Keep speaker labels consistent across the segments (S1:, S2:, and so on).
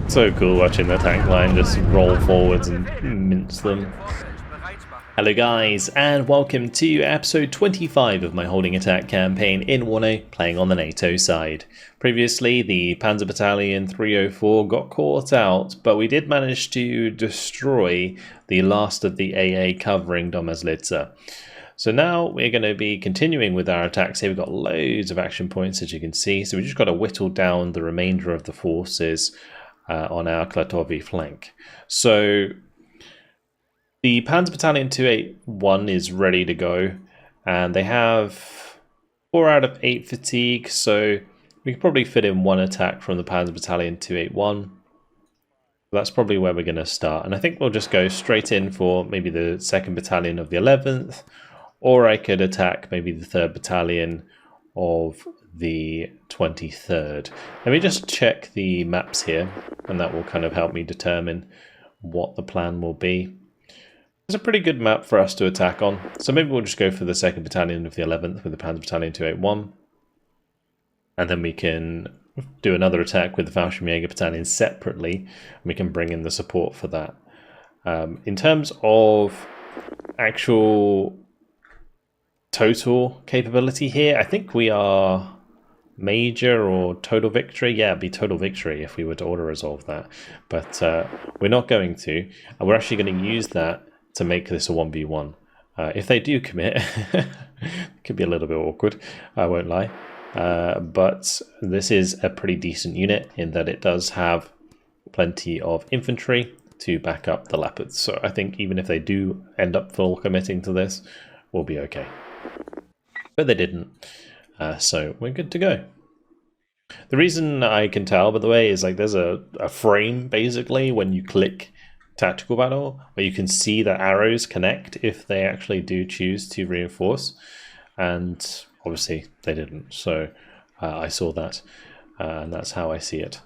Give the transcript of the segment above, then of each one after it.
S1: So cool watching the tank line just roll forwards and mince them. Hello guys, and welcome to episode 25 of my Holding Attack campaign in WARNO, playing on the NATO side. Previously, the Panzer Battalion 304 got caught out, but we did manage to destroy the last of the AA covering DOMAZLICE. So now we're going to be continuing with our attacks here. We've got loads of action points, as you can see, so we just got to whittle down the remainder of the forces on our Klatovi flank. So the Panzer Battalion 281 is ready to go, and they have 4 out of 8 fatigue, so we could probably fit in one attack from the Panzer Battalion 281. That's probably where we're going to start, and I think we'll just go straight in for maybe the 2nd Battalion of the 11th, or I could attack maybe the 3rd Battalion of the 23rd. Let me just check the maps here, and that will kind of help me determine what the plan will be. It's a pretty good map for us to attack on, so maybe we'll just go for the 2nd Battalion of the 11th with the Panzer Battalion 281, and then we can do another attack with the Fallschirmjäger Battalion separately, and we can bring in the support for that. In terms of actual total capability here, I think we are major or total victory. Yeah, it'd be total victory if we were to auto resolve that, but we're not going to, and we're actually going to use that to make this a 1v1. If they do commit, it could be a little bit awkward, I won't lie. But this is a pretty decent unit in that it does have plenty of infantry to back up the Leopards. So I think even if they do end up full committing to this, we'll be okay. But they didn't, so we're good to go. The reason I can tell, by the way, is like there's a frame basically when you click tactical battle where you can see the arrows connect if they actually do choose to reinforce, and obviously they didn't, so I saw that, and that's how I see it.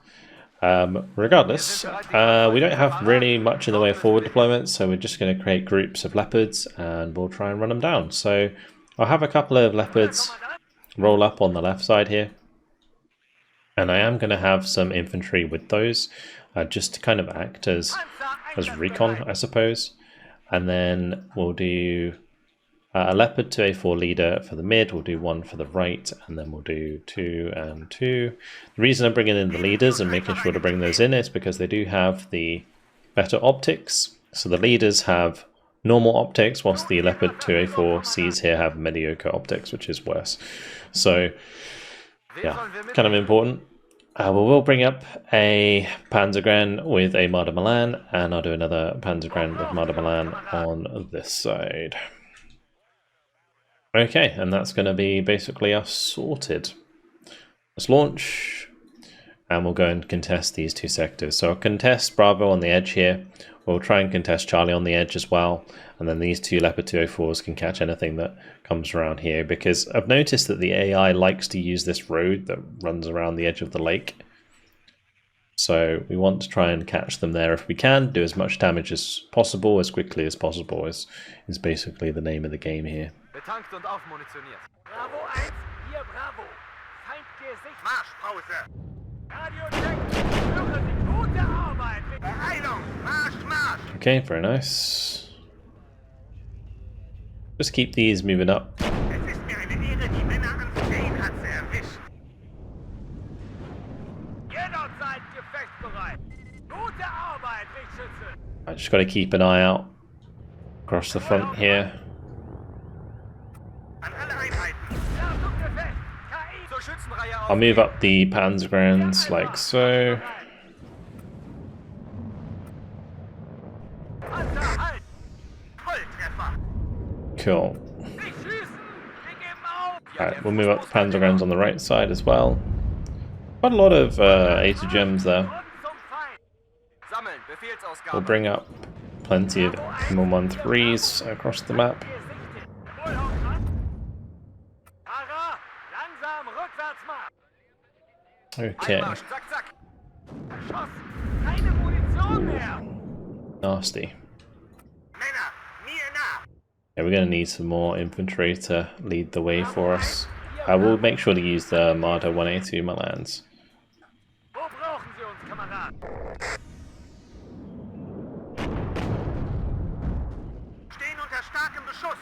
S1: Regardless, we don't have really much in the way of forward deployment, so we're just going to create groups of Leopards and we'll try and run them down. So I'll have a couple of Leopards roll up on the left side here, and I am going to have some infantry with those just to kind of act as recon, I suppose. And then we'll do a Leopard 2A4 leader for the mid, we'll do 1 for the right, and then we'll do 2 and 2. The reason I'm bringing in the leaders and making sure to bring those in is because they do have the better optics. So the leaders have normal optics, whilst the Leopard 2A4 Cs here have mediocre optics, which is worse. So yeah, kind of important. We will bring up a Panzergren with a Marder Milan, and I'll do another Panzergren with Marder Milan on this side. Okay, and that's going to be basically us sorted. Let's launch, and we'll go and contest these 2 sectors. So I'll contest Bravo on the edge here. We'll try and contest Charlie on the edge as well, and then these 2 Leopard 204s can catch anything that comes around here, because I've noticed that the AI likes to use this road that runs around the edge of the lake. So we want to try and catch them there if we can, do as much damage as possible, as quickly as possible, is basically the name of the game here.
S2: Betankt und aufmunitioniert. Bravo 1, hier Bravo. Feindgesicht. Marschpause. Radio-Check. Höre die gute Arbeit. Beeilung. Marsch, Marsch.
S1: Okay, very nice. Just keep these moving up.
S2: Es ist mir eine Ehre, die Männer am Steinhatze erwischt. Jederzeit gefechtsbereit. Gute Arbeit, Richtschütze.
S1: I just got to keep an eye out across the front here. I'll move up the Panzergrens like so. Cool. Alright, we'll move up the Panzergrens on the right side as well. Quite a lot of A2 gems there. We'll bring up plenty of M13s across the map. Okay. Ooh. Nasty. Yeah, we're going to need some more infantry to lead the way for us. We'll make sure to use the Marder 1A2 Milans.
S2: Plan. Stehen unter starkem Beschuss.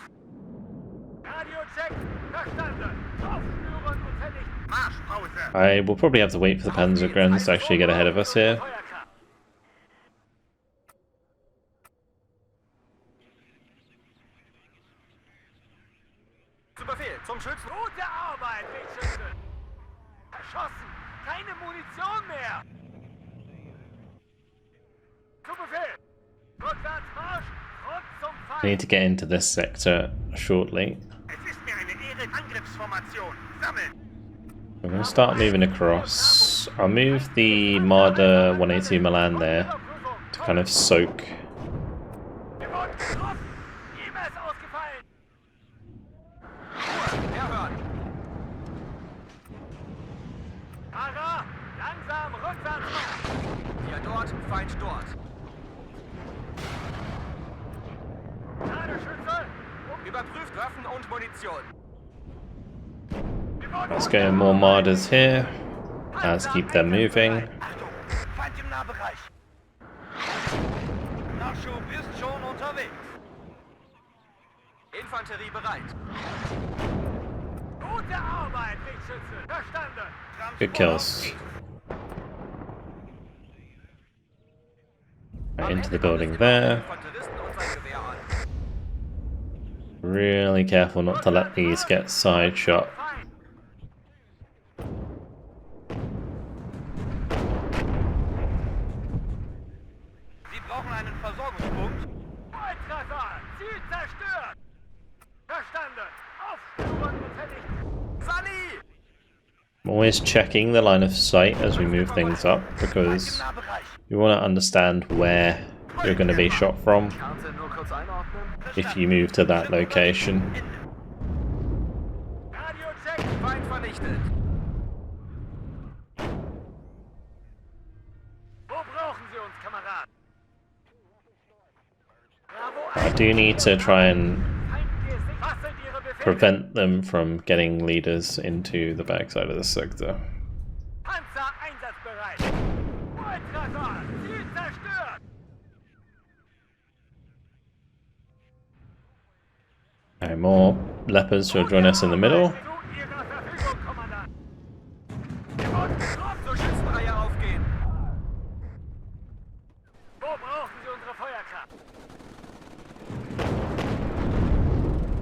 S2: Radio-Check. Verstanden. Aufspüren und vernichten. Marschpause.
S1: I will probably have to wait for the Panzergrenz to actually get ahead of us here.
S2: Zu Befehl, zum Schützen. Gute Arbeit, Wegschütze. Erschossen. Keine Munition mehr. Zu Befehl. Rückwärts Marsch. Rund zum Feind.
S1: I need to get into this sector shortly.
S2: Es ist mir eine Ehre. Angriffsformation. Sammeln.
S1: We're going to start moving across. I'll move the Marder 182 Milan there to kind of soak.
S2: Wir wurden getroffen. E-Mail ist ausgefallen. Ruhe, erhören. Ara, langsam rückwärts machen. Hier dort, Feind dort. Ladeschütze. Überprüft Waffen und Munition.
S1: Let's get more Marders here. Let's keep them moving.
S2: Achtung, Feind im Nahbereich. Nachschub ist schon unterwegs. Infanterie bereit. Gute Arbeit, Wegschütze. Verstanden.
S1: Good kills. Right, into the building there. Really careful not to let these get side shot.
S2: Sie brauchen einen Versorgungspunkt. Volltreffer! Ziel zerstört! Verstanden! Aufspüren und vernichten! Sally!
S1: I'm always checking the line of sight as we move things up because you want to understand where you're going to be shot from
S2: Karte nur kurz einordnen.
S1: if you move to that location.
S2: Radio-Check! Feind vernichtet! Wo brauchen Sie uns, Kameraden? Bravo
S1: I do need to try and
S2: Feindgesicht! Was sind Ihre Befehle?
S1: prevent them from getting leaders into the backside of the sector.
S2: Panzer einsatzbereit! Volltreffer! Ziel zerstört!
S1: Okay, more leopards will join us in the middle.
S2: Zu Ihrer Verfügung, Kommandant! Wir wurden getroffen! Zur Schützenreihe aufgehen! Wo brauchen Sie unsere Feuerkraft?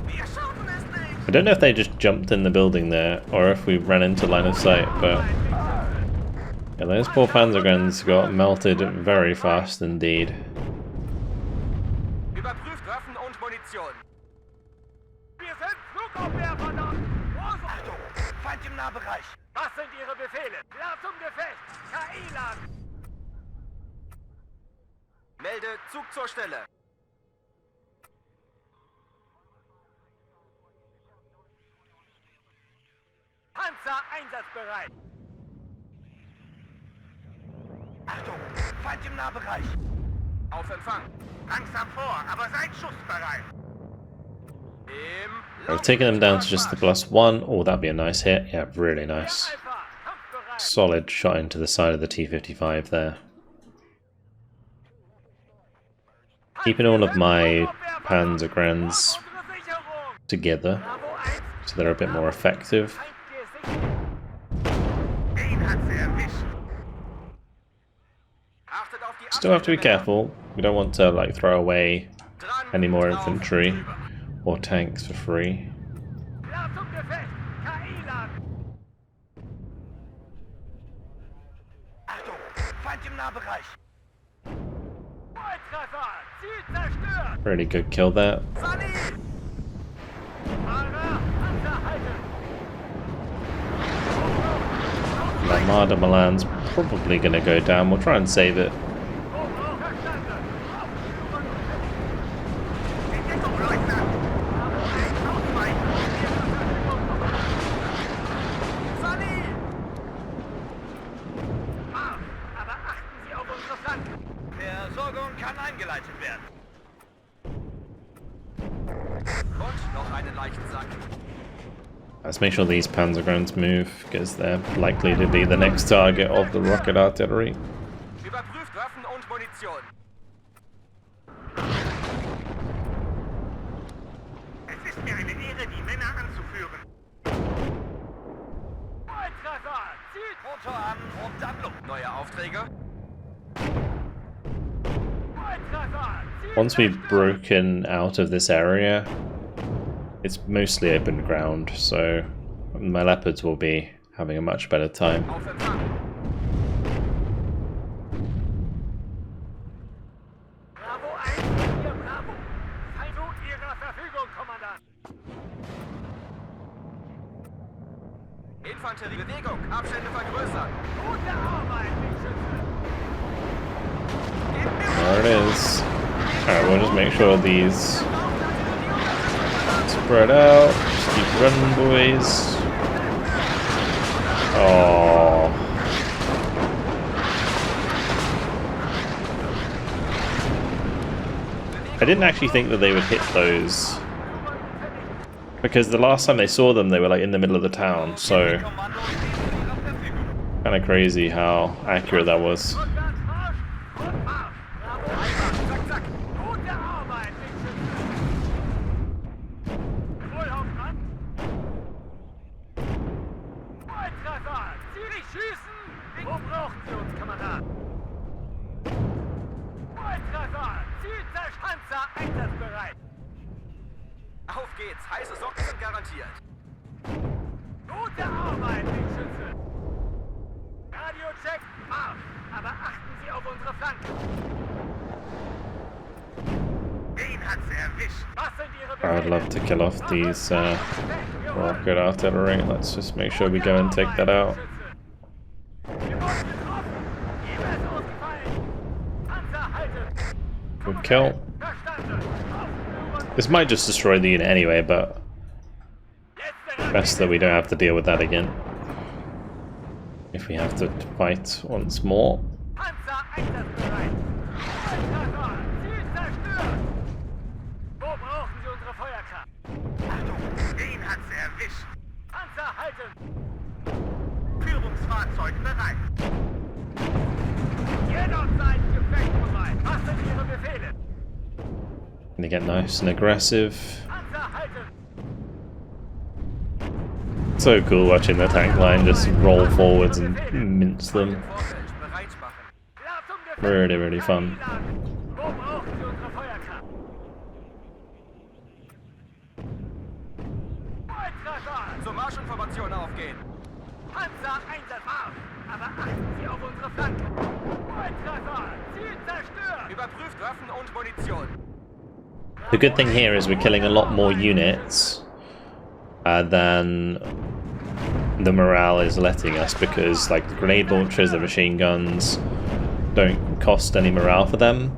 S2: Wir schaffen es nicht!
S1: I don't know if they just jumped in the building there or if we ran into line of sight, but yeah, those poor Panzerguns got melted very fast indeed.
S2: Überprüft Waffen und Munition. Wir sind Flugabwehr, verdammt! Achtung! Feind im Nahbereich! Was sind Ihre Befehle? Klar zum Gefecht! KI-Laden! Melde Zug zur Stelle! Panzer einsatzbereit! Achtung! Feind im Nahbereich! Auf Empfang! Langsam vor, aber seid schussbereit!
S1: I've taken them down to just the +1. Oh, that'd be a nice hit. Yeah, really nice. Solid shot into the side of the T-55 there. Keeping all of my Panzergrens together so they're a bit more effective. Still have to be careful. We don't want to like throw away any more infantry or tanks for free. Really good kill there. The Armada Milan's probably going to go down. We'll try and save it.
S2: Versorgung kann eingeleitet werden. Und noch einen leichten Sack.
S1: Let's make sure these Panzergrens move, because they're likely to be the next target of the rocket artillery.
S2: Wir Überprüft Waffen und Munition. Es ist mir eine Ehre, die Männer anzuführen. Volltreffer! Zielt Motor an und dann los. Neue Aufträge? Volltreffer!
S1: Once we've broken out of this area, it's mostly open ground, so my leopards will be having a much better time.
S2: Auf Empfang. Bravo 1, hier Bravo. Feind zu Ihrer Verfügung, Kommandant. Infanterie Bewegung, Abstände vergrößern. Gute Arbeit, Wingschütze.
S1: There it is. Alright, we'll just make sure these spread out. Just keep running, boys. Oh. I didn't actually think that they would hit those, because the last time they saw them they were like in the middle of the town, so kind of crazy how accurate that was.
S2: Auf geht's, heiße Socken sind garantiert. Gute Arbeit, Wingschütze. Radio-Check, Marsch. Aber achten Sie auf unsere Flanken. Den hat sie erwischt. Was sind Ihre Befehle?
S1: I'd love to kill off these rocket artillery. Let's just make sure we go and take that out. Good kill. This might just destroy the unit anyway, but best that we don't have to deal with that again. If we have to fight once more.
S2: Führungsfahrzeug bereit. Jederzeit gefechtsbereit. Was sind Ihre Befehle?
S1: Gonna get nice and aggressive. So cool watching the tank line just roll forwards and mince them. Really, really fun.
S2: Zur Marschinformation aufgehen. Panzer Einsatzmarsch. Aber achten Sie auf unsere Flanken. Volltreffer. Ziel zerstört. Überprüft Waffen und Munition.
S1: The good thing here is we're killing a lot more units than the morale is letting us, because like the grenade launchers, the machine guns don't cost any morale for them,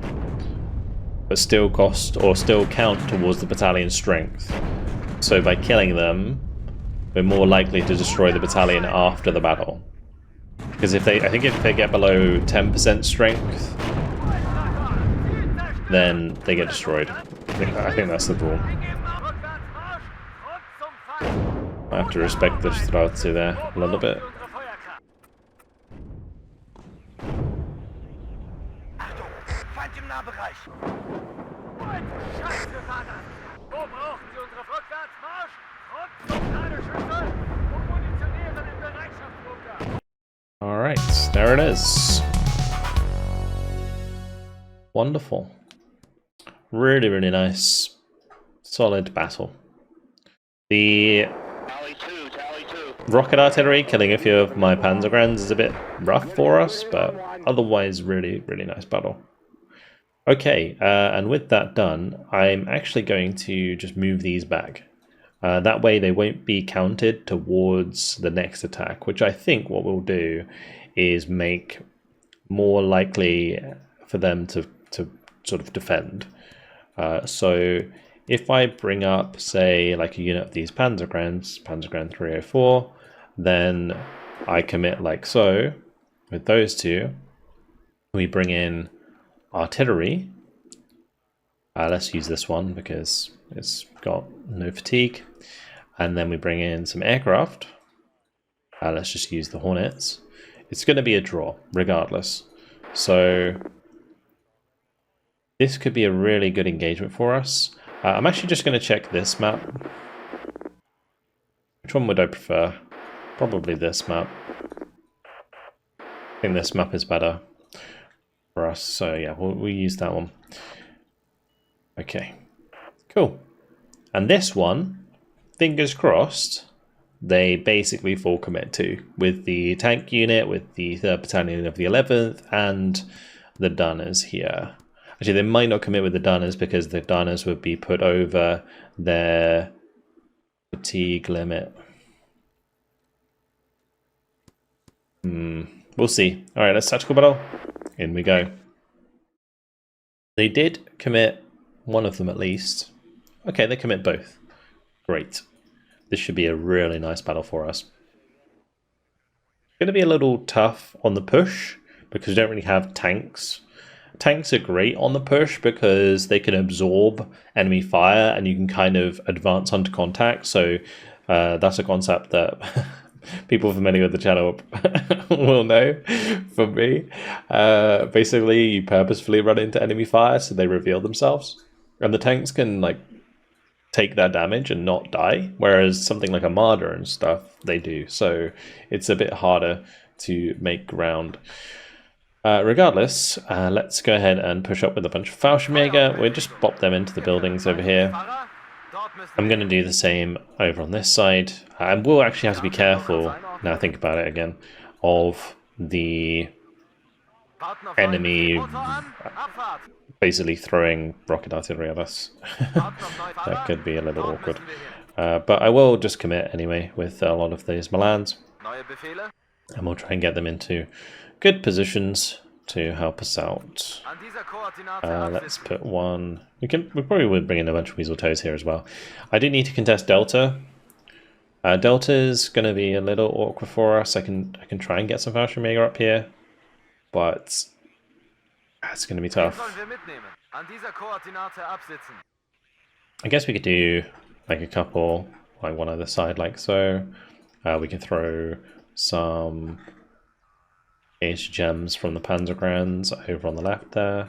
S1: but still cost or still count towards the battalion strength. So by killing them, we're more likely to destroy the battalion after the battle. Because I think if they get below 10% strength, then they get destroyed. I think that's the rule. I have to respect the Streltsy there a little bit. Alright, there it is. Wonderful. Really, really nice. Solid battle. The rocket artillery killing a few of my Panzergrenz is a bit rough for us, but otherwise really, really nice battle. Okay, and with that done, I'm actually going to just move these back. That way they won't be counted towards the next attack, which I think what we'll do is make more likely for them to sort of defend. So if I bring up, say, like a unit of these Panzergrenz, Panzergrenz 304, then I commit like so. With those two, we bring in artillery. Let's use this one because it's got no fatigue. And then we bring in some aircraft. Let's just use the Hornets. It's going to be a draw, regardless. So this could be a really good engagement for us. I'm actually just going to check this map. Which one would I prefer? Probably this map. I think this map is better for us. So yeah, we'll use that one. Okay, cool. And this one, fingers crossed, they basically full commit to, with the tank unit, with the 3rd Battalion of the 11th, and the Dunners here. Actually, they might not commit with the Dunners because the Dunners would be put over their fatigue limit. We'll see. All right, let's tactical battle. In we go. They did commit one of them at least. Okay, they commit both. Great. This should be a really nice battle for us. It's going to be a little tough on the push because we don't really have tanks. Tanks are great on the push because they can absorb enemy fire and you can kind of advance onto contact. So that's a concept that people familiar with the channel will know from me. Basically, you purposefully run into enemy fire so they reveal themselves. And the tanks can like take that damage and not die, whereas something like a Marder and stuff, they do. So it's a bit harder to make ground. Regardless, let's go ahead and push up with a bunch of Fallschirmjäger. We'll just pop them into the buildings over here. I'm going to do the same over on this side. And we'll actually have to be careful, now I think about it again, of the enemy basically throwing rocket artillery at us. That could be a little awkward. But I will just commit anyway with a lot of these Milans. And we'll try and get them into good positions to help us out. Let's put one. We probably would bring in a bunch of weasel toes here as well. I do need to contest Delta. Delta's going to be a little awkward for us. I can try and get some Fallschirmjäger up here, but it's going to be tough. I guess we could do like a couple, like one either side, like so. We can throw some gems from the Panzergrenz over on the left there.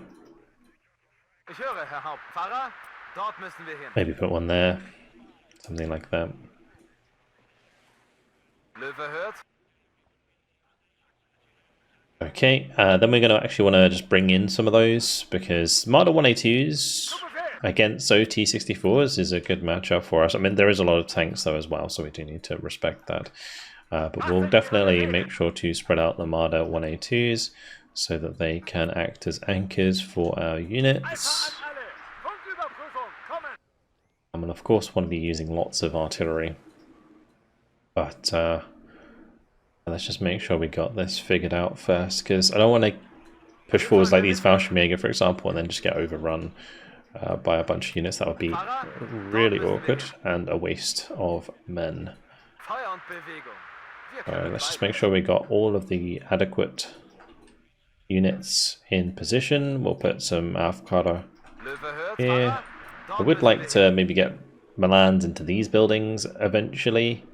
S1: Maybe put one there, something like that. Okay, then we're going to actually want to just bring in some of those because Marder 1A2s against OT-64s is a good matchup for us. I mean, there is a lot of tanks though as well, so we do need to respect that. But we'll definitely make sure to spread out the Marder 1A2s so that they can act as anchors for our units. And of course want to be using lots of artillery. But let's just make sure we got this figured out first, because I don't want to push forwards like these Fallschirmjäger, for example, and then just get overrun by a bunch of units. That would be really awkward and a waste of men. Let's just make sure we got all of the adequate units in position. We'll put some Aufklärer here. I would like to maybe get Milans into these buildings eventually.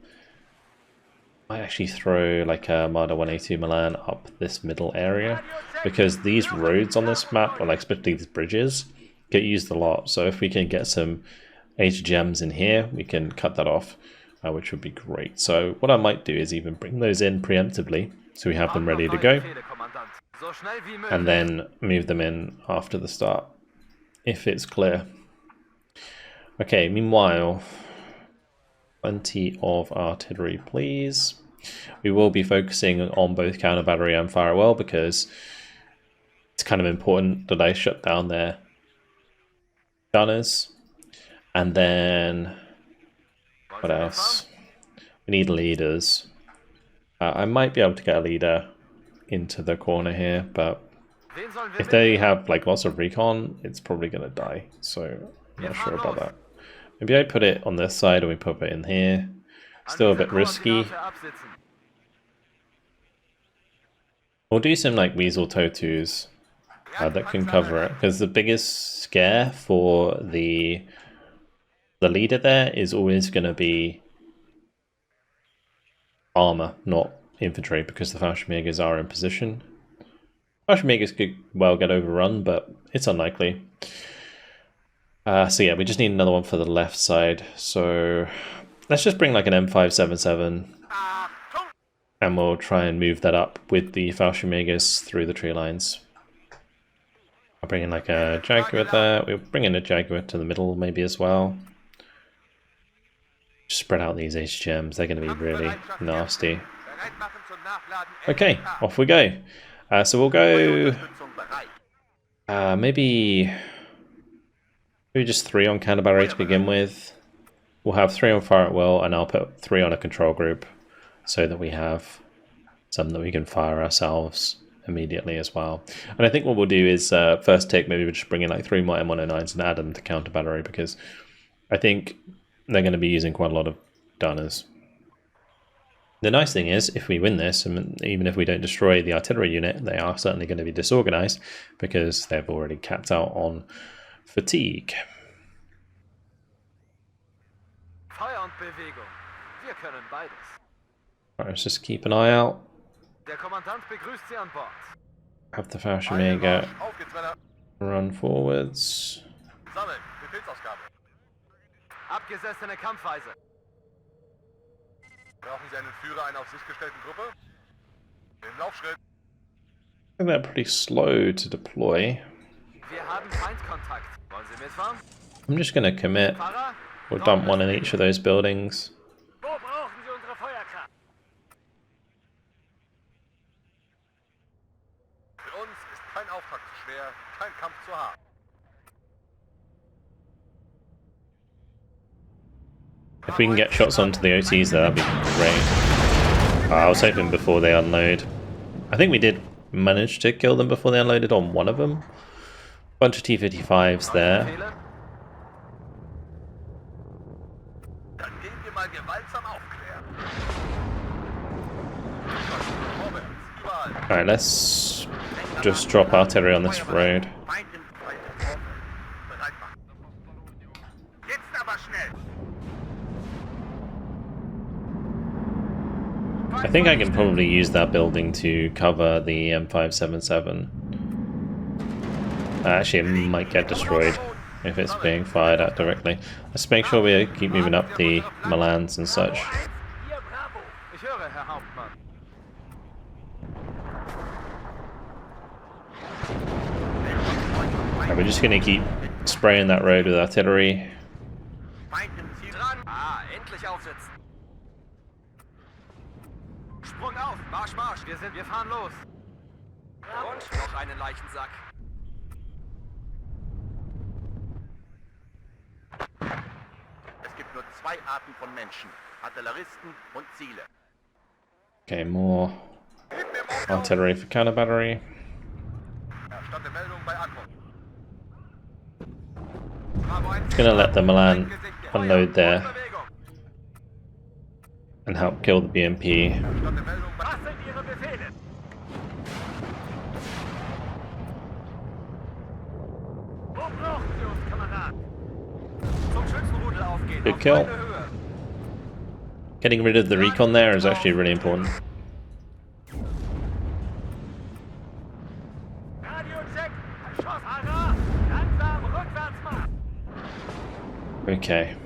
S1: I actually throw like a Marder 1A2 Milan up this middle area because these roads on this map, or like especially these bridges, get used a lot. So if we can get some HGMs in here, we can cut that off. Which would be great. So what I might do is even bring those in preemptively so we have them ready to go, and then move them in after the start if it's clear. Okay, meanwhile, plenty of artillery please. We will be focusing on both counter battery and fire well because it's kind of important that I shut down their gunners. And then what else? We need leaders. I might be able to get a leader into the corner here, but if they have like lots of recon, it's probably going to die. So I'm not sure about that. Maybe I put it on this side and we put it in here. Still a bit risky. We'll do some like weasel totus that can cover it, because the biggest scare for the leader there is always going to be armor, not infantry, because the Fallschirmjägers are in position. Fallschirmjägers could well get overrun, but it's unlikely. So yeah, we just need another one for the left side. So let's just bring like an M577, and we'll try and move that up with the Fallschirmjägers through the tree lines. I'll bring in like a Jaguar there. We'll bring in a Jaguar to the middle maybe as well. Just spread out these HGMs. They're going to be really nasty. Okay, off we go. So we'll go maybe just 3 on counter battery to begin with. We'll have 3 on fire at will, and I'll put 3 on a control group so that we have some that we can fire ourselves immediately as well. And I think what we'll do is first take, maybe we'll just bring in like 3 more M109s and add them to counter battery, because I think they're going to be using quite a lot of Danas. The nice thing is, if we win this, and even if we don't destroy the artillery unit, they are certainly going to be disorganized because they've already capped out on fatigue.
S2: Feuer und Bewegung. Wir können beides.
S1: Right, let's just keep an eye out.
S2: Der Kommandant begrüßt Sie an Bord.
S1: Have the Fallschirmjäger run forwards.
S2: Sammeln, Befehlsausgabe. Abgesessene Kampfweise. Brauchen Sie einen Führer einer auf sich gestellten Gruppe? Im Laufschritt.
S1: I think they're pretty slow to deploy.
S2: Wir haben Feindkontakt. Wollen Sie mitfahren?
S1: I'm just going to commit.
S2: Fahrer?
S1: We'll dump one in each of those buildings.
S2: Wo brauchen Sie unsere Feuerkraft? Für uns ist kein Auftrag zu schwer, kein Kampf zu hart.
S1: If we can get shots onto the OTs there, that'd be great. I was hoping before they unload. I think we did manage to kill them before they unloaded on one of them. Bunch of T-55s there. Alright, let's just drop artillery on this road. I think I can probably use that building to cover the M577. Actually, it might get destroyed if it's being fired at directly. Let's make sure we keep moving up the Milans and such. Right, we're just going to keep spraying that road with artillery.
S2: Sprung auf, Marsch, Marsch, wir fahren los. Und noch einen Leichensack. Es gibt nur 2 Arten von Menschen, Artilleristen und Ziele.
S1: Okay, more artillery for counter battery. Just gonna let the Milan unload there and help kill the BMP. Good kill. Getting rid of the recon there is actually really important. Okay.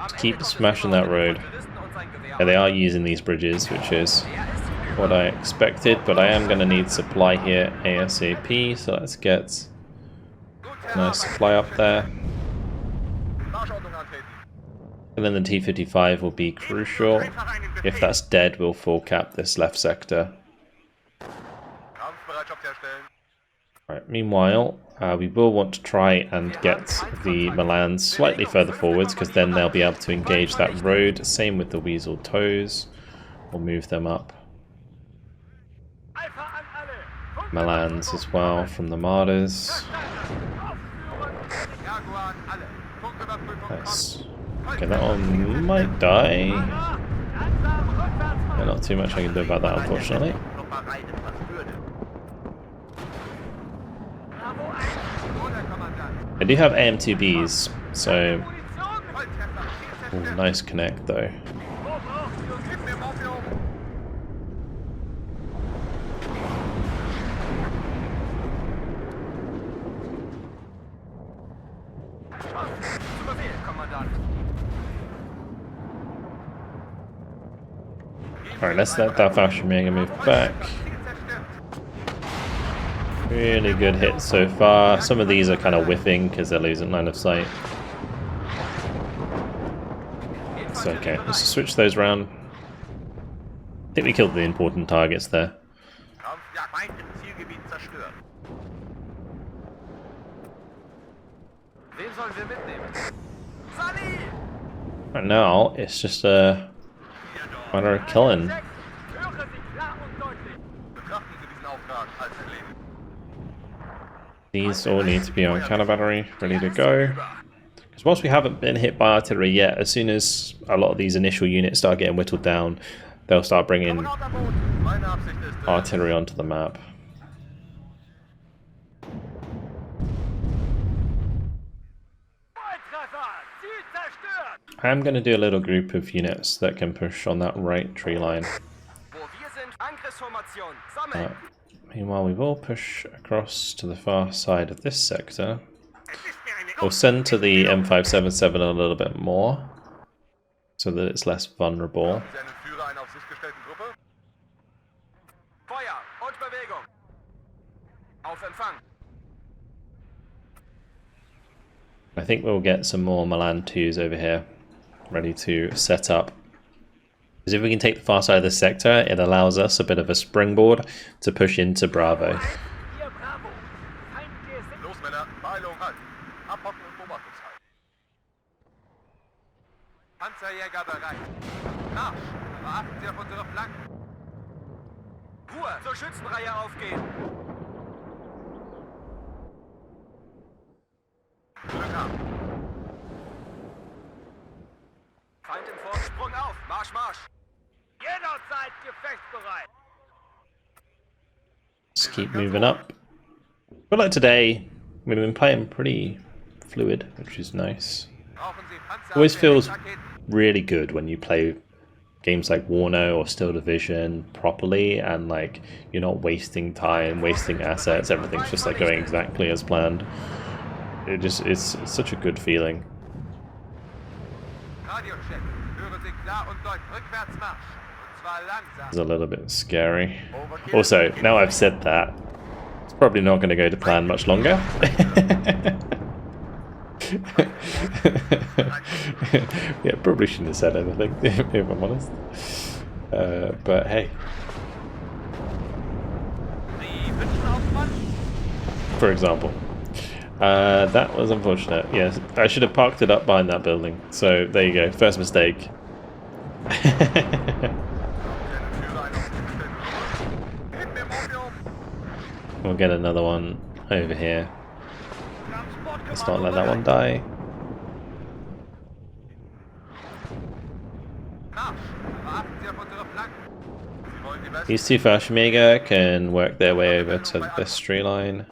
S1: Just keep smashing that road. Yeah, they are using these bridges, which is what I expected, but I am going to need supply here ASAP, so let's get a nice supply up there. And then the T-55 will be crucial. If that's dead, we'll full cap this left sector. Right, meanwhile, we will want to try and get the Milans slightly further forwards, because then they'll be able to engage that road. Same with the Weasel Toes. We'll move them up. Milans as well from the Martyrs. Nice. Okay, that one might die. Yeah, not too much I can do about that, unfortunately. I do have AM2Bs, so... Ooh, nice connect though. Alright, let's let that Fallschirmjäger move back. Really good hits so far. Some of these are kind of whiffing because they're losing line of sight. It's okay. Let's switch those around. I think we killed the important targets there. Right now, it's just a matter of killing. These all need to be on counter battery, ready to go. Because whilst we haven't been hit by artillery yet, as soon as a lot of these initial units start getting whittled down, they'll start bringing artillery onto the map. I'm going to do a little group of units that can push on that right tree line. Meanwhile, we will push across to the far side of this sector. We'll send to the M577 a little bit more, so that it's less vulnerable. I think we'll get some more Milan 2s over here, ready to set up. Because if we can take the far side of the sector, it allows us a bit of a springboard to push into Bravo.
S2: Feind im Vorsprung auf! Marsch, Marsch! Jederzeit gefechtsbereit!
S1: Just keep moving up. But like today, we've been playing pretty fluid, which is nice. Always feels really good when you play games like WARNO or Steel Division properly, and like you're not wasting time, wasting assets. Everything's just like going exactly as planned. It's such a good feeling. It's a little bit scary. Also, now I've said that, it's probably not going to go to plan much longer. Yeah, probably shouldn't have said anything, if I'm honest. But hey. For example. That was unfortunate. Yes, I should have parked it up behind that building. So there you go. First mistake. We'll get another one over here. Let's not let that one die. These two Fallschirmjäger can work their way over to this tree line.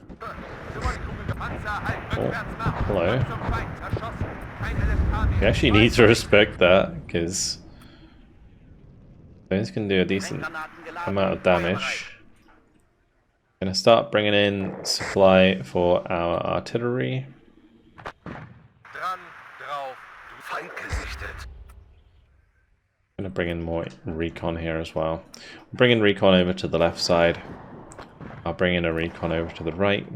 S1: Oh, hello. You actually need to respect that, because those can do a decent amount of damage. Gonna start bringing in supply for our artillery. Gonna bring in more recon here as well. I'll bring in recon over to the left side. I'll bring in a recon over to the right.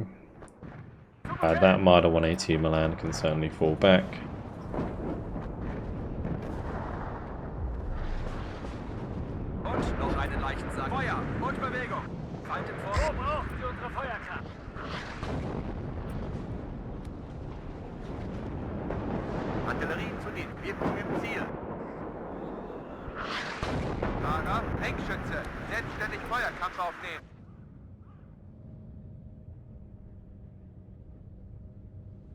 S1: That Marder 182 Milan can certainly fall back.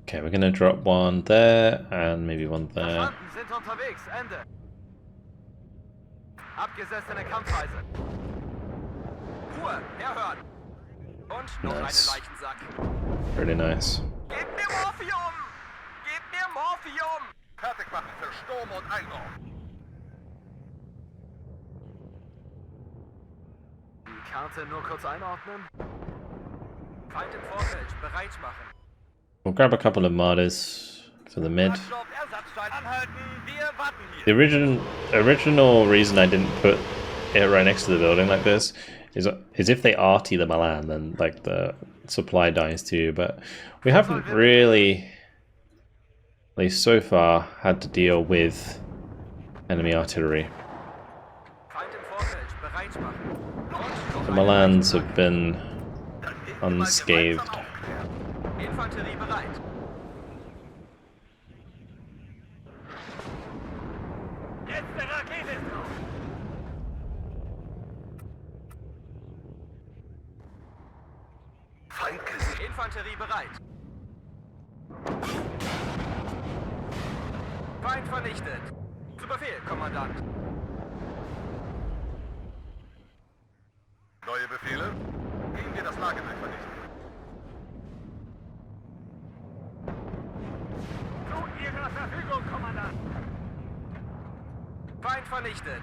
S1: Okay, we're gonna drop one there and maybe one there. Nice. Pretty nice.
S2: Karte nur kurz einordnen. Feind im Vorfeld, bereit machen.
S1: We'll grab a couple of Marders for the mid. The original reason I didn't put it right next to the building like this is if they arty the Milan, then like the supply dies too. But we haven't really, at least so far, had to deal with enemy artillery. The Milans have been unscathed.
S2: Infanterie bereit. Letzte Rakete ist drauf. Infanterie bereit. Feind vernichtet. Zu Befehl, Kommandant.
S3: Neue Befehle? Gehen wir das Lagerbild vernichten.
S2: Zu Ihrer Verfügung, Kommandant. Feind vernichtet.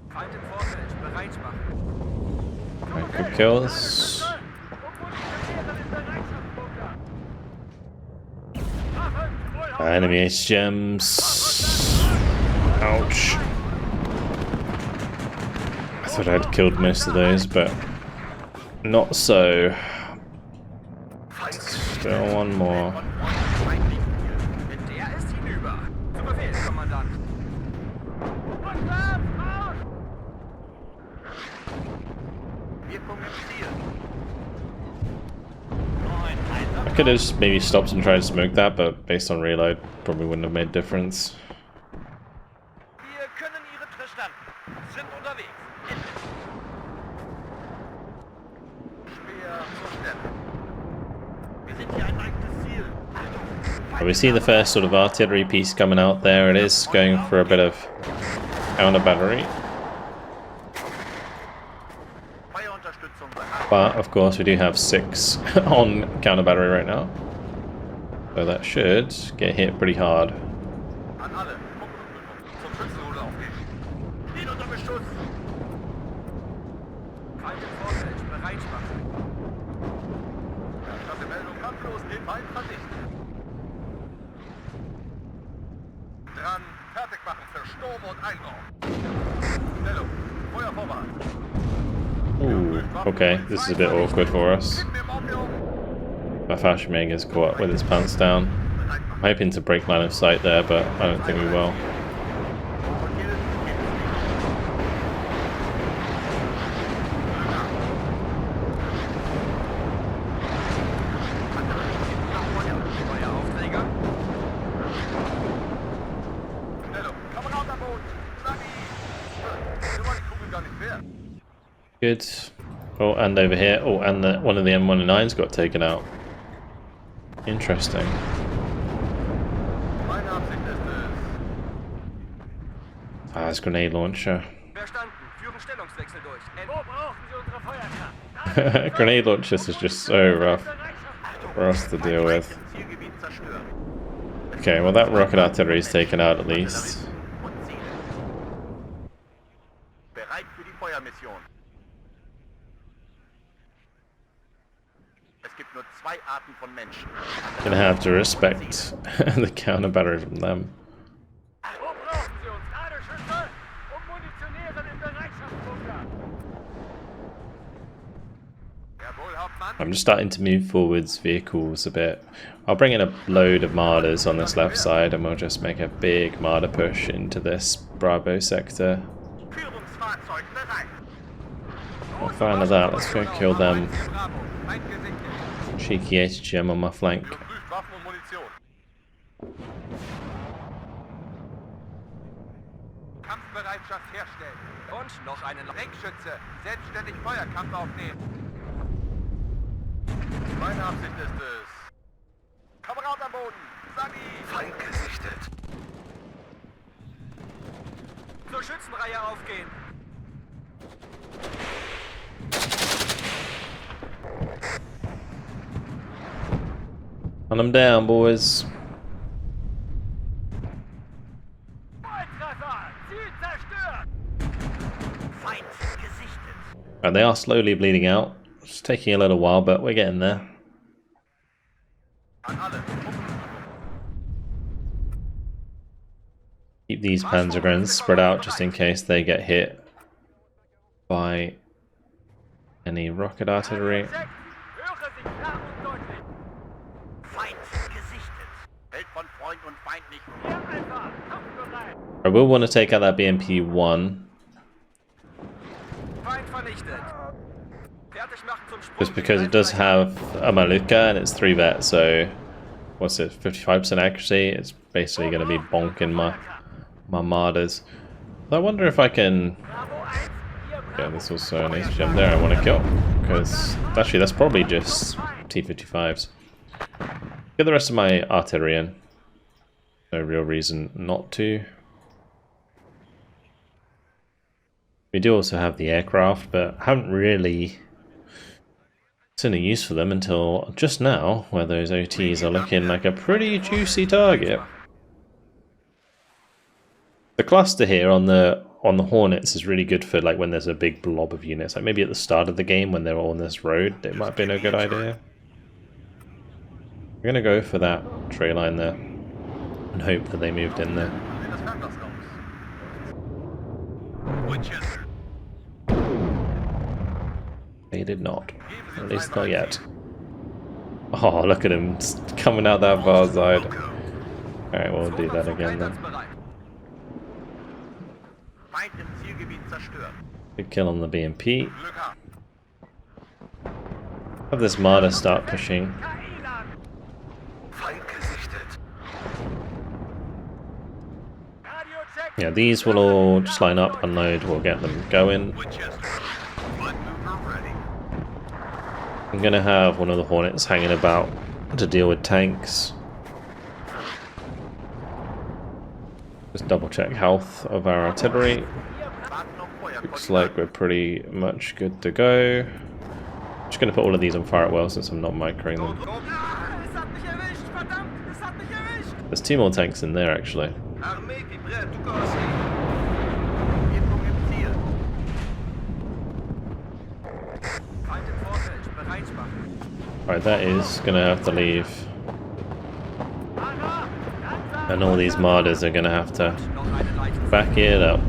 S2: Feind im Vorfeld. Bereit machen.
S1: Right, good kills. Enemy HGMs. Ouch. I thought I'd killed most of those, but not so. Still one more.
S2: Der ist hinüber. Zu Befehl, Kommandant.
S3: Wirkung im Ziel.
S1: I could have just maybe stopped and tried to smoke that, but based on reload, probably wouldn't have made a difference.
S2: Wir können Ihre Tristanden. Sind unterwegs.
S3: Schwer zur Stelle.
S2: Wir sind hier ein leichtes Ziel. Achtung.
S1: We see the first sort of artillery piece coming out there. It is going for a bit of counter battery.
S3: Feuerunterstützung bereit.
S1: But, of course, we do have 6 on counter battery right now. So that should get hit pretty hard.
S3: An alle. Zum Schützenruder aufgeben. Ihn unter Beschuss.
S2: Feind im Vorfeld. Bereit machen.
S3: Erstatte Meldung kampflos. Den Feind vernichten. Dran. Fertig machen für Sturm und Einbau. Stellung. Feuer vorwärts.
S1: Ooh, okay, this is a bit awkward for us.
S3: Gib mir Morphium.
S1: Bafashming is caught up with his pants down. I'm hoping to break line of sight there, but I don't think we will.
S2: Feueraufträger.
S3: Stellung. Kamerad am Boden. Sami. So war die Kugel gar nicht wert.
S1: Good. Oh, and over here. Oh, and one of the M109s got taken out. Interesting.
S3: Meine Absicht ist es.
S1: Ah, it's grenade launcher.
S2: Verstanden. Führen Stellungswechsel durch. Wo brauchen Sie unsere Feuerkraft?
S1: Grenade launchers is just so rough for us to deal with.
S3: Zielgebiet zerstören.
S1: Okay, well that rocket artillery is taken out at least.
S3: Und Ziele. Bereit für die Feuermission. Es gibt nur 2 Arten von Menschen.
S1: Gonna have to respect the counter battery from them.
S2: Wo brauchen Sie uns? Ladeschütze und Munitionieren im Bereitschaftsbunker.
S3: Jawohl, Hauptmann.
S1: I'm just starting to move forwards vehicles a bit. I'll bring in a load of Marders on this left side and we'll just make a big Marder push into this Bravo sector.
S3: Führungsfahrzeug bereit.
S1: Well, fine of that, let's go kill them.
S3: Bravo. Feind gesichtet.
S1: Cheeky HGM on my flank.
S3: Überprüft Waffen und Munition. Kampfbereitschaft herstellen.
S2: Und noch einen
S3: Reckschütze. Selbstständig Feuerkampf aufnehmen. Meine Absicht ist es. Kamerad am Boden. Sami. Feind gesichtet.
S2: zur Schützenreihe aufgehen.
S1: Hunt them down, boys. Right, they are slowly bleeding out. It's taking a little while, but we're getting there. Keep these Panzergrenades spread out just in case they get hit. by any rocket artillery.
S2: Check. Höre Sie klar und deutlich.
S3: Feind gesichtet. Welt von Freund und Feind nicht.
S2: Hier, Alpha. Kampfbereit.
S1: I will want to take out that BMP-1
S2: Feind vernichtet. Fertig machen zum Sprung.
S1: just because it does have a Maluka and it's 3-vet, so what's it, 55% accuracy? It's basically going to be bonking my martyrs. I wonder if I can...
S2: Bravo 1. Hier,
S1: Yeah, there's also an HGM there I want to kill, because actually that's probably just T-55s. Get the rest of my artillery in. No real reason not to. We do also have the aircraft, but haven't really seen a use for them until just now, where those OTs are looking like a pretty juicy target. The cluster here on the Hornets is really good for like when there's a big blob of units. Like maybe at the start of the game when they're all on this road, it might have been a good idea. We're gonna go for that tree line there and hope that they moved in there.
S3: Das Fernglas raus. Winchester.
S1: They did not. At least not yet. Oh, look at him coming out that far side. Alright, we'll do that again then.
S3: Feind im Zielgebiet zerstört.
S1: Good kill on the BMP.
S3: Glück gehabt.
S1: Have this Marder start pushing.
S3: Feind gesichtet.
S2: Radio check.
S1: Yeah, these will all just line up, unload, we'll get them going.
S3: Winchester. Front mover ready.
S1: I'm gonna have one of the Hornets hanging about to deal with tanks. Just double check health of our artillery.
S3: Warten auf Feuer.
S1: Looks like we're pretty much good to go. Just gonna put all of these on fire at will since I'm not microing them.
S2: Ah, es hat mich erwischt. Verdammt, es hat mich erwischt.
S1: There's 2 more tanks in there actually.
S2: Armee vibriert, du Kossi.
S3: Wirkung im Ziel.
S2: Feind im Vorfeld. Bereit machen.
S1: Alright, that is gonna have to leave. And all these Marders are gonna have to
S2: Noch eine leichte
S1: back it up.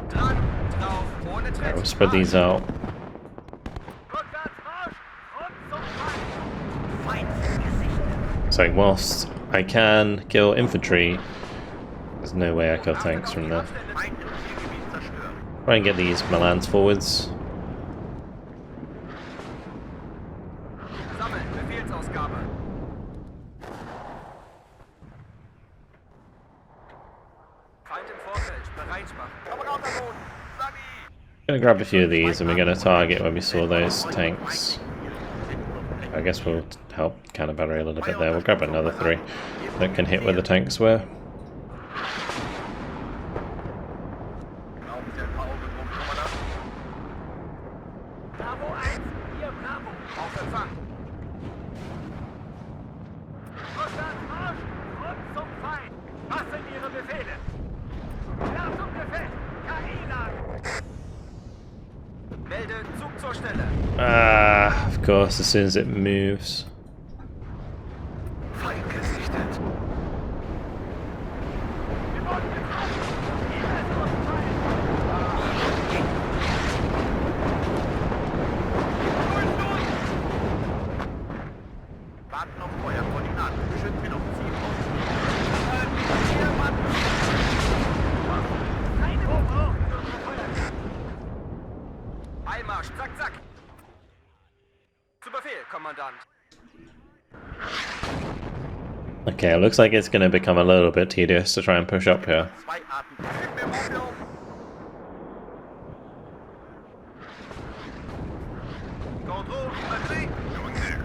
S2: Dran, drauf, ohne
S1: Alright, we'll
S2: Tritt.
S1: spread these out.
S2: Rückwärts, Marsch. Und zum Feind.
S3: Feind gesichtet.
S1: So whilst I can kill infantry, there's no way I kill tanks from there.
S3: Feind im Zielgebiet zerstört.
S1: Try and get these Milans forwards.
S2: Sammeln, Befehlsausgabe. Feind im Vorfeld. Bereit machen.
S3: Kamerad am Boden. Sabi.
S1: Gonna grab a few of these and we're gonna target where we saw those tanks. I guess we'll help counter battery a little bit there. We'll grab another 3 that can hit where the tanks were.
S3: Auf der Augen rum, Kommandant.
S2: Bravo 1, hier Bravo. Auf Empfang. Rückwärts, Marsch. Und zum Feind. Was sind Ihre Befehle? Klar zum Gefecht. KI-Lagen. Melde Zug zur Stelle.
S1: Ah, of course, as soon as it moves.
S3: Feind gesichtet.
S2: Wir wurden getroffen. Hier ist uns Feind.
S3: Warten auf Feuer. Koordinaten. Schützen wir auf Ziel aus. Hier, Mann.
S2: Keine Hoch. Eilmarsch, zack, zack. Zu Befehl, Kommandant.
S1: Okay, it looks like it's gonna become a little bit tedious to try and push up here.
S3: Zwei Arten. Gib mir Mund auf. Control, Batterie. Going there.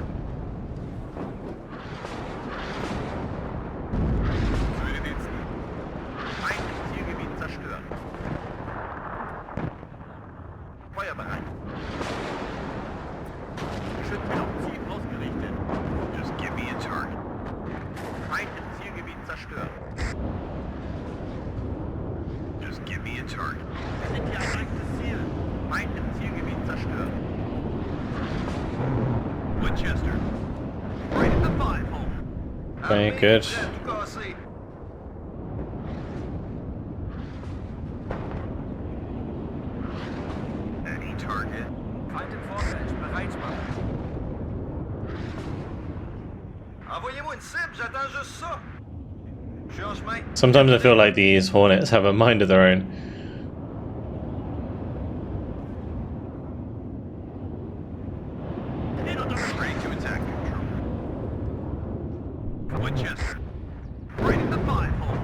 S3: Würde den Ziel. Feind im Zielgebiet zerstören. Feuerbereit. Schützen auf Ziel ausgerichtet. Just give me a target. Feind im Zielgebiet zerstören. Just give me a target. Wir sind hier ein echtes Ziel. Feind im Zielgebiet zerstören. Winchester. Right at the 5 home.
S1: Okay, good.
S3: target.
S2: Feind im Vorfeld, bereit machen.
S3: Envoyez-moi une cible, j'attends juste ça. Je suis en chemin.
S1: Sometimes I feel like these Hornets have a mind of their own.
S3: Ready to attack. Winchester. Right in the five hole.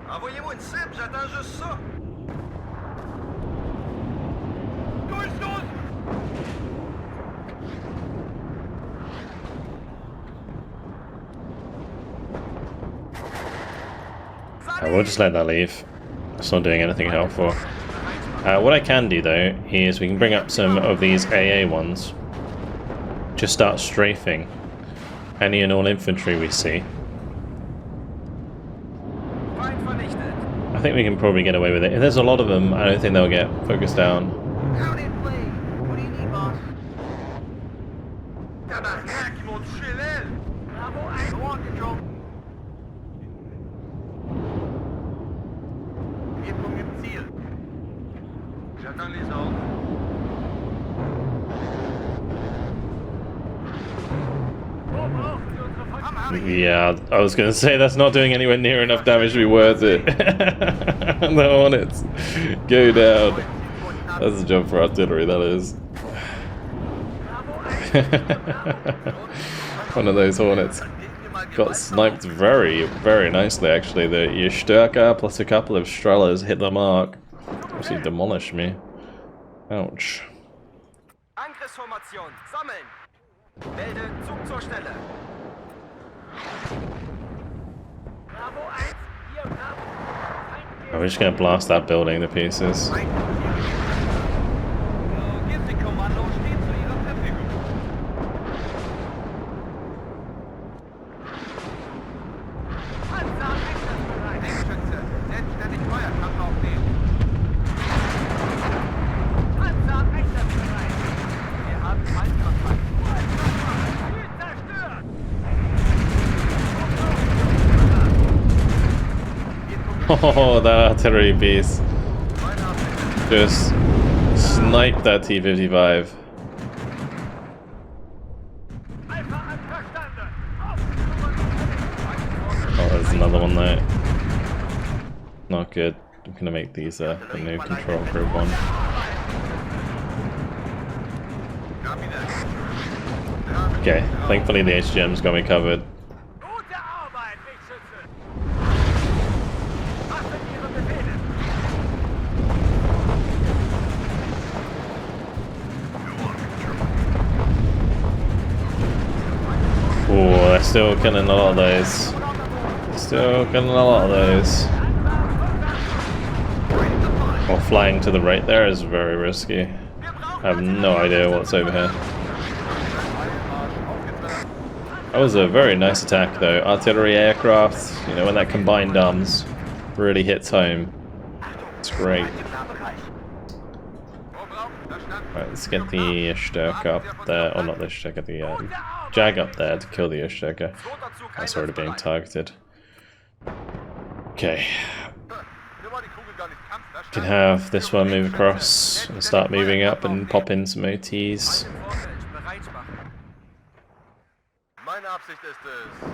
S3: Envoyez-moi une cible, j'attends juste ça. Durchstoß!
S1: We'll just let that leave. It's not doing anything helpful. What I can do though is we can bring up some of these AA ones. Just start strafing any and all infantry we see.
S2: Feind vernichtet.
S1: I think we can probably get away with it. If there's a lot of them, I don't think they'll get focused down.
S2: Down in play. What do you need, boss?
S3: Tabarnak, ils m'ont touché l'aile.
S2: Bravo 1. Go on, control.
S3: Wirkung im Ziel. J'attends les ordres.
S2: Wo brauchen Sie unsere Verstärkung?
S1: Yeah, I was going to say that's not doing anywhere near enough damage to be worth it. The Hornets go down. That's a job for artillery, that is. One of those Hornets got sniped very, very nicely actually. The Yashturka plus a couple of Strellas hit the mark. Actually demolished me. Ouch.
S2: Angriffsformation. Sammeln. Melde Zug zur Stelle. Bravo 1. Hier, Bravo.
S1: We're just going to blast that building to pieces.
S3: Logistikkommando steht zu Ihrer Verfügung.
S2: Panzer einsatzbereit.
S3: Deckschütze, selbstständig Feuerkampf aufnehmen.
S2: Panzer einsatzbereit. Wir haben Feindkontakt. Ziel zerstört.
S1: Oh, that artillery piece just sniped that T-55.
S2: Alpha einverstanden.
S1: Oh, there's another one there. Not good. I'm gonna make these the new control group one.
S3: Copy that.
S1: Okay, thankfully the HGM's got me covered.
S2: Gute Arbeit, Wegschütze. Achtet Ihre Befehle.
S1: Oh, they're still killing a lot of those. Still killing a lot of those. Well, flying to the right there is very risky. I have no idea what's over here. That was a very nice attack though. Artillery, aircraft, you know, when that combined arms really hits home. It's great. Right, let's get the Ishturk up there. Oh, not the Ishturk, the Jag up there to kill the Ishturk. That's already being targeted. Okay. Can have this one move across and start moving up and pop in some OTs.
S3: Meine Absicht ist es.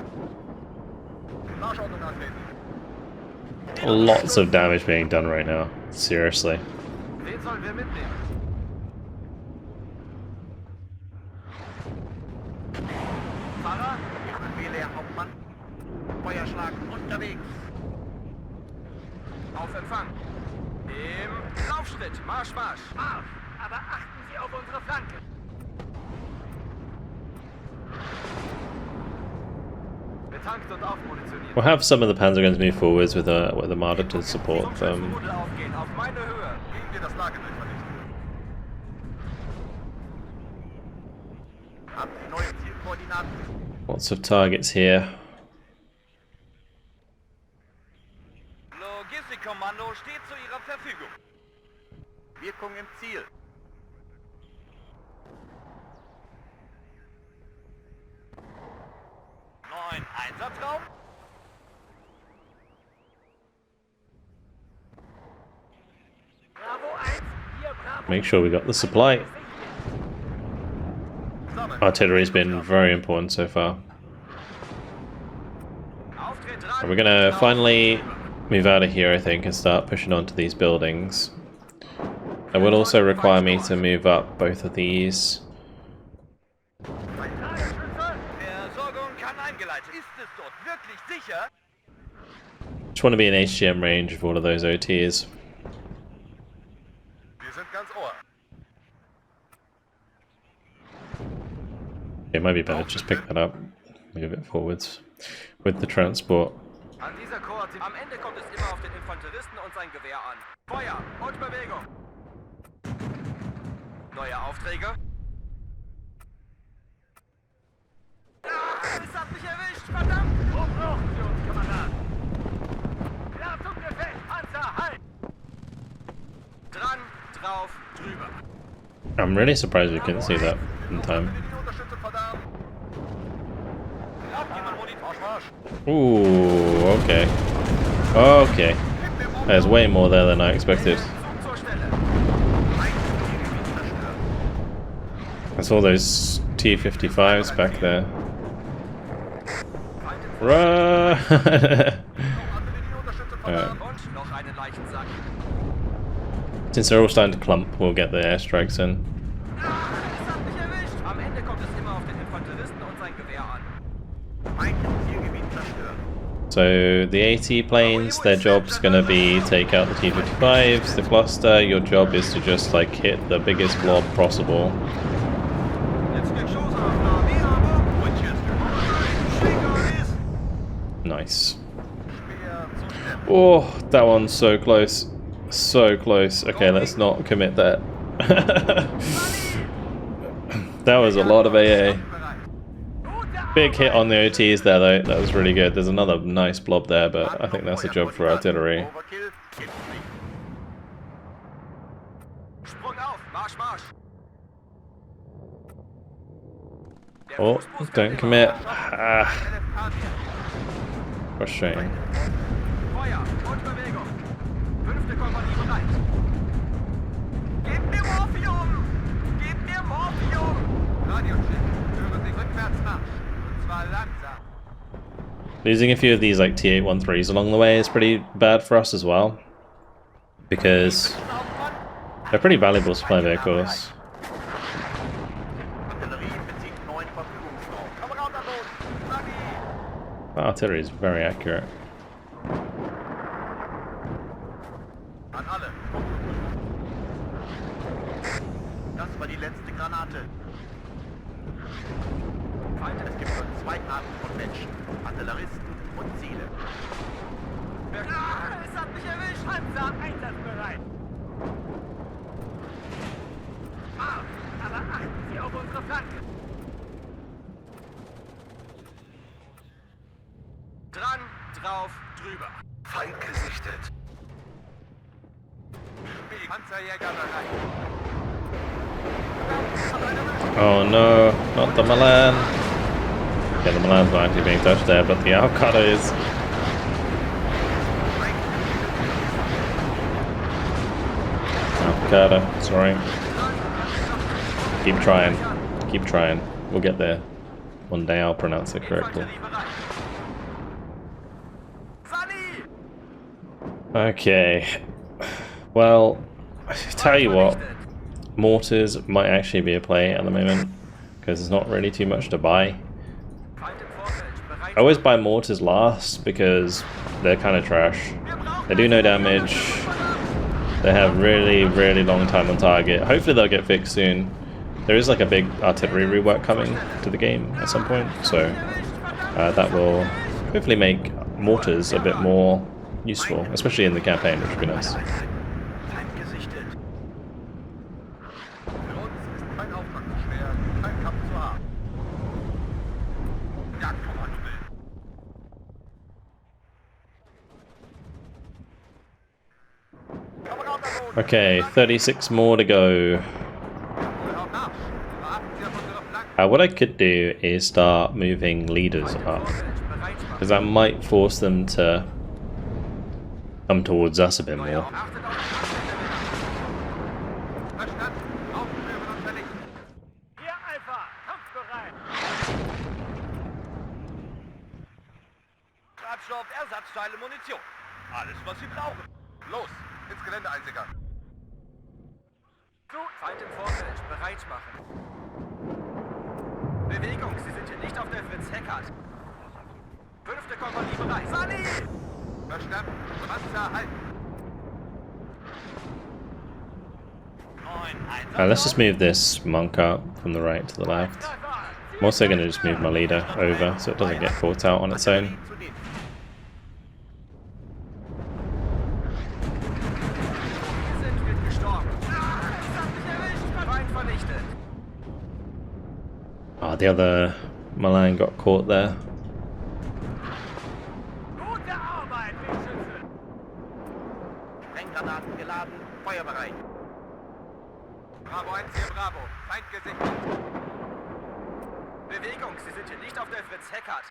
S3: Marschordnung antreten.
S1: Lots of damage being done right now. Seriously.
S2: Wen sollen wir mitnehmen? Fahrer?
S3: Befehle, Herr Hauptmann. Feuerschlag unterwegs.
S2: Auf Empfang. Im Laufschritt. Marsch, Marsch. Marsch. Aber achten Sie auf unsere Flanke. Betankt und aufmunitioniert.
S1: We'll have some of the Panzerguns move forwards with a Marder to support them.
S2: Rudel aufgehen. Auf meine Höhe.
S3: Gegen wir das Lagerbild vernichten. Habt ihr neue Zielkoordinaten?
S1: Lots of targets here.
S3: Logistikkommando steht zu Ihrer Verfügung. Wirkung im Ziel. Neuen Einsatzraum.
S2: Bravo 1. Hier, Bravo.
S1: Make sure we got the supply. Artillery's been very important so far. And we're gonna finally move out of here, I think, and start pushing onto these buildings. That will also require me to move up both of these. Just want to be in HGM range of all of those OTs. It might be better to just pick that up, move it forwards with the transport.
S2: An dieser Koordinate. Am Ende kommt es immer auf den Infanteristen und sein Gewehr an. Feuer und Bewegung. Neue Aufträge. Ah, es hat mich erwischt, verdammt! Wo brauchen Sie uns, Kommandant? Ladung gefällt, Panzer, halt! Dran, drauf, drüber.
S1: I'm really surprised we couldn't see that in time. Ooh, okay. Okay. There's way more there than I expected. I saw those T-55s back there. Run! Since they're all starting to clump, we'll get the airstrikes in. So the AT planes, their job's gonna be take out the T-55s. The cluster, your job is to just like hit the biggest blob possible. Nice. Oh, that one's so close. So close. Okay, let's not commit that. That was a lot of AA. Big hit on the OTs there though, that was really good. There's another nice blob there, but I think that's a job for artillery. Oh, don't commit. Ah. Frustrating. Losing a few of these like T-813s along the way is pretty bad for us as well, because they're pretty valuable supply vehicles. The artillery is very accurate.
S3: Es gibt nur zwei Arten von Menschen, Artilleristen und Ziele.
S2: Ah, es hat mich erwischt! Panzer, einsatzbereit! Ah, aber achten Sie auf unsere Flanke! Dran, drauf, drüber!
S3: Feind gesichtet. Panzerjäger bereit.
S1: Oh no, not the Milan. Yeah, the Milan's not actually being touched there, but the Alcata is. Alcata, sorry. Keep trying. Keep trying. We'll get there. One day I'll pronounce it correctly. Okay. Well, I tell you what. Mortars might actually be a play at the moment, because there's not really too much to buy. I always buy mortars last because they're kind of trash. They do no damage. They have really, really long time on target. Hopefully they'll get fixed soon. There is like a big artillery rework coming to the game at some point, so that will hopefully make mortars a bit more useful, especially in the campaign, which would be nice. Okay, 36 more to go. What I could do is start moving leaders up, because that might force them to come towards us a bit more.
S3: Verstanden. Aufspüren und vernichten.
S2: Hier, Alpha, kampfbereit.
S3: Treibstoff, Ersatzteile, Munition. Alles, was Sie brauchen. Los, ins Gelände einsickern.
S2: So, Feind im Vorfeld, bereit machen. Bewegung, Sie sind hier nicht auf der Fritz-Heckert. 5. Kompanie bereit. Sally!
S3: Verstanden. Panzer halten.
S1: Let's just move this monk up from the right to the left. I'm also going to just move my leader over so it doesn't get caught out on its own. Oh, the other Malan got caught there.
S2: Gute Arbeit, Windschütze!
S3: Sprenggranaten geladen, feuerbereit. Bravo 1 hier, Bravo. Feind gesichtet.
S2: Bewegung, Sie sind hier nicht auf der Fritz-Heckert.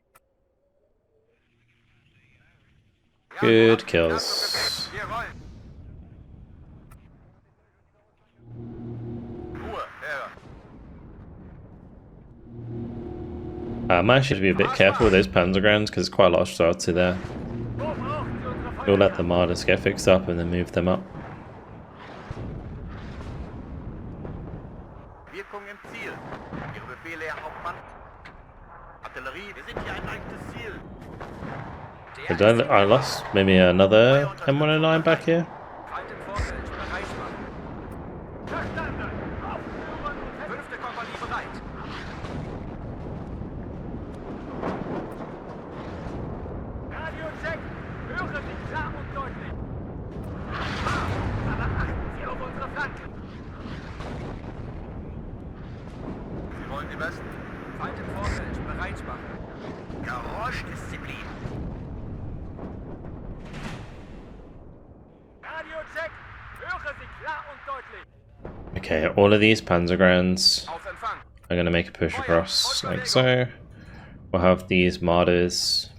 S1: Good kills.
S3: Wir rollen. Ruhe, Herr.
S1: I might actually be a bit careful with those panzergrounds because there's quite a lot of start there.
S2: Wo brauchen Sie unsere
S1: We'll let the
S2: Feuerwehr?
S1: Martis get fixed up and then move them up.
S3: Wirkung im Ziel. Ihre Befehle, Herr Hauptmann. Artillerie, wir sind hier ein leichtes Ziel.
S1: I lost maybe another M109 back here.
S2: Feind im Vorfeld, bereit machen. Verstanden! Aufführen und 5. Kompanie bereit. Radio-Check! Höre Sie klar und deutlich! Aber achten Sie auf unsere Flanken!
S3: Sie wollen die Besten?
S2: Feind im Vorfeld, bereit machen.
S3: Geräuschdisziplin.
S2: Radio-Check! Höre Sie klar und deutlich!
S1: Okay, all of these panzergrounds
S3: Auf Empfang.
S1: are going to make a push across like so. We'll have these Martis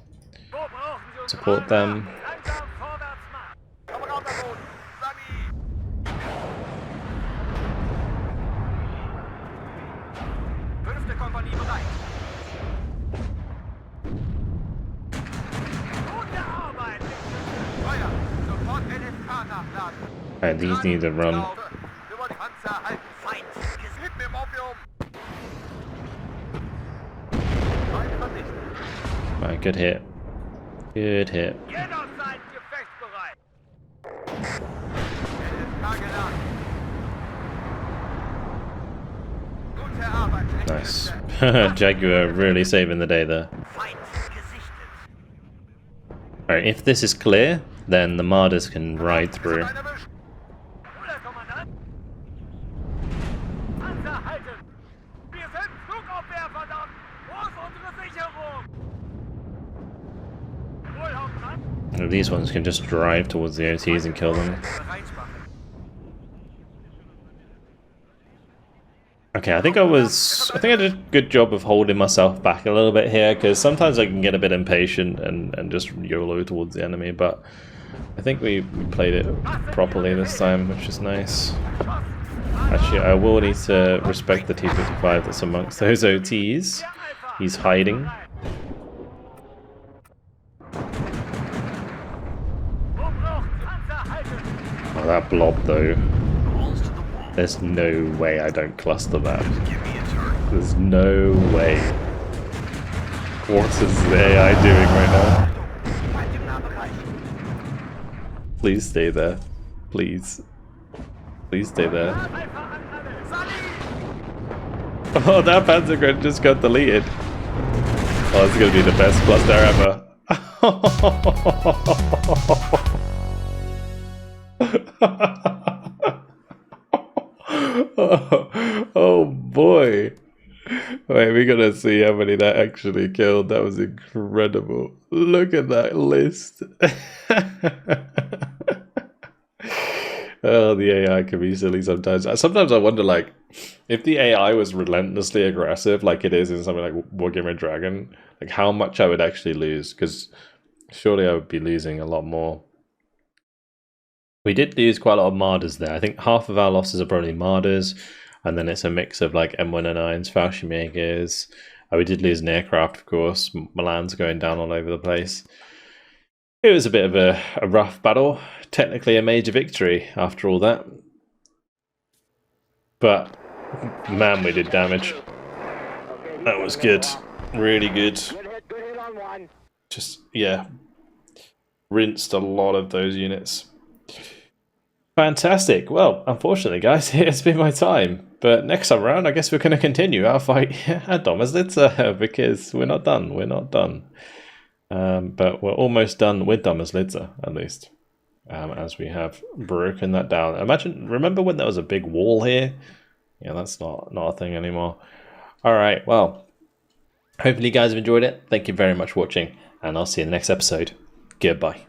S2: Wo brauchen Sie unsere
S1: support them.
S2: Langsam vorwärts machen!
S3: Kameraden am Boden. Sami.
S2: 5. Kompanie bereit. Gute Arbeit!
S3: Feuer. Sofort LFK nachladen.
S1: Alright, these need to run.
S3: Wir wollen die Panzer halten. Feind. Hinten im Opium. Feind vernichten.
S1: Right, good hit. Good hit.
S2: Jederzeit gefechtsbereit!
S3: LFK geladen. Gute Arbeit.
S1: Nice. Jaguar really saving the day there.
S3: Feind gesichtet.
S1: Alright, if this is clear, then the Martis can ride through.
S3: Einer erwischt.
S2: Bruder Kommandant! Panzer halten! Wir sind Flugabwehr, verdammt! Wo ist unsere Sicherung? Wohl, Hauptmann!
S1: These ones can just drive towards the OTs and kill them.
S2: Bereit machen.
S1: Okay, I think I did a good job of holding myself back a little bit here, because sometimes I can get a bit impatient and just YOLO towards the enemy, but I think we played it properly this time, which is nice. Actually, I will need to respect the T-55 that's amongst those OTs. He's hiding.
S2: Wo brauchen Sie Panzer halten!
S1: Oh, that blob though. There's no way I don't cluster that. There's no way. What is the AI doing right now? Please stay there. Please. Please stay there.
S2: Alpha an alle! Sally!
S1: Oh, that Panzergren just got deleted. Oh, it's gonna be the best cluster ever. Oh boy. Wait, we gotta see how many that actually killed. That was incredible. Look at that list. Oh, the AI can be silly sometimes. Sometimes I wonder, like, if the AI was relentlessly aggressive, like it is in something like Wargaming Dragon, like how much I would actually lose, because surely I would be losing a lot more. We did lose quite a lot of Marders there. I think half of our losses are probably Marders, and then it's a mix of like M109s, Fallschirmjägers. We did lose an aircraft, of course. Milan's going down all over the place. It was a bit of a rough battle. Technically a major victory after all that. But, man, we did damage. That was good. Really good. Just, yeah. Rinsed a lot of those units. Fantastic. Well, unfortunately, guys, it's been my time. But next time around, I guess we're going to continue our fight at DOMAZLICE because we're not done. We're not done. But we're almost done with DOMAZLICE, at least. As we have broken that down. Remember when there was a big wall here? Yeah, that's not a thing anymore. Alright, well, hopefully you guys have enjoyed it. Thank you very much for watching, and I'll see you in the next episode. Goodbye.